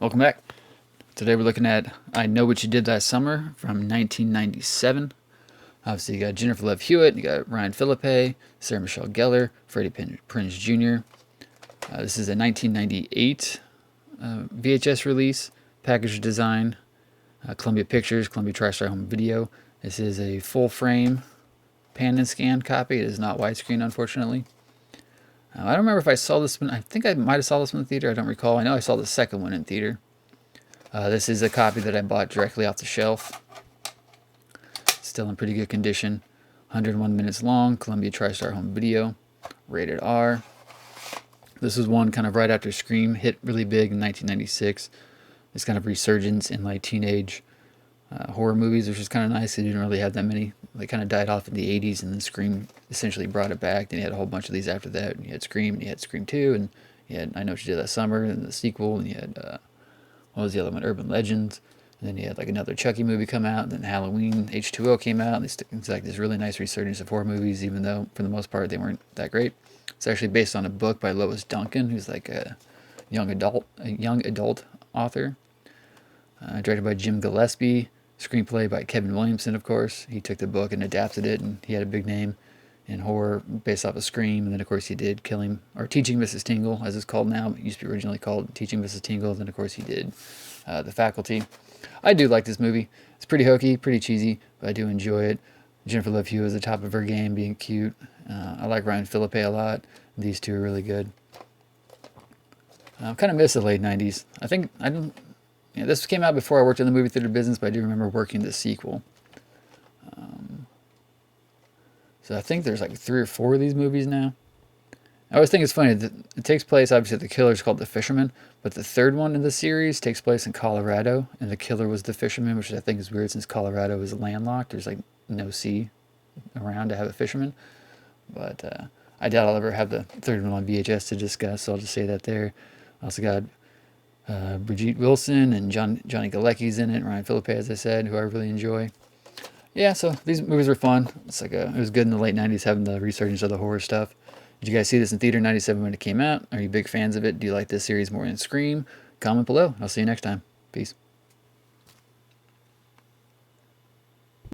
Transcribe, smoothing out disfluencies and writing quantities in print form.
Welcome back. Today we're looking at I Know What You Did Last Summer from 1997. Obviously, you got Jennifer Love Hewitt, you got Ryan Philippe, Sarah Michelle Gellar, Freddie Prinze Jr. This is a 1998 VHS release, package design, Columbia Pictures, Columbia TriStar Home Video. This is a full frame pan and scan copy. It is not widescreen, unfortunately. I don't remember if I saw this one. I think I might have saw this one in the theater. I don't recall. I know I saw the second one in theater. This is a copy that I bought directly off the shelf. Still in pretty good condition. 101 minutes long. Columbia TriStar Home Video. Rated R. This was one kind of right after Scream hit really big in 1996. This kind of resurgence in like teenage horror movies, which is kind of nice. They didn't really have that many. They kind of died off in the 80s, and then Scream essentially brought it back. Then you had a whole bunch of these after that. And you had Scream, and you had Scream 2, and you had I Know What You Did Last Summer, and the sequel, and you had, what was the other one? Urban Legends. And then you had like another Chucky movie come out, and then Halloween H2O came out. And it's like this really nice resurgence of horror movies, even though for the most part they weren't that great. It's actually based on a book by Lois Duncan, who's like a young adult author. Directed by Jim Gillespie. Screenplay by Kevin Williamson, of course. He took the book and adapted it, and he had a big name in horror based off of Scream. And then, of course, he did Teaching Mrs. Tingle, as it's called now. It used to be originally called Teaching Mrs. Tingle. Then, of course, he did The Faculty. I do like this movie. It's pretty hokey, pretty cheesy, but I do enjoy it. Jennifer Love Hewitt is at the top of her game, being cute. I like Ryan Philippe a lot. These two are really good. I kind of miss the late 90s. This came out before I worked in the movie theater business, but I do remember working the sequel. So I think there's like 3 or 4 of these movies now. I always think it's funny that it takes place, obviously the killer's called the Fisherman, but the third one in the series takes place in Colorado, and the killer was the Fisherman, which I think is weird since Colorado is landlocked. There's like no sea around to have a fisherman. But I doubt I'll ever have the third one on VHS to discuss, so I'll just say that there. I also got Brigitte Wilson and Johnny Galecki's in it, Ryan Philippe, as I said, who I really enjoy. Yeah, so these movies were fun. It was good in the late 90s having the resurgence of the horror stuff. Did you guys see this in theater 97 when it came out? Are you big fans of it? Do you like this series more than Scream? Comment below. I'll see you next time. Peace.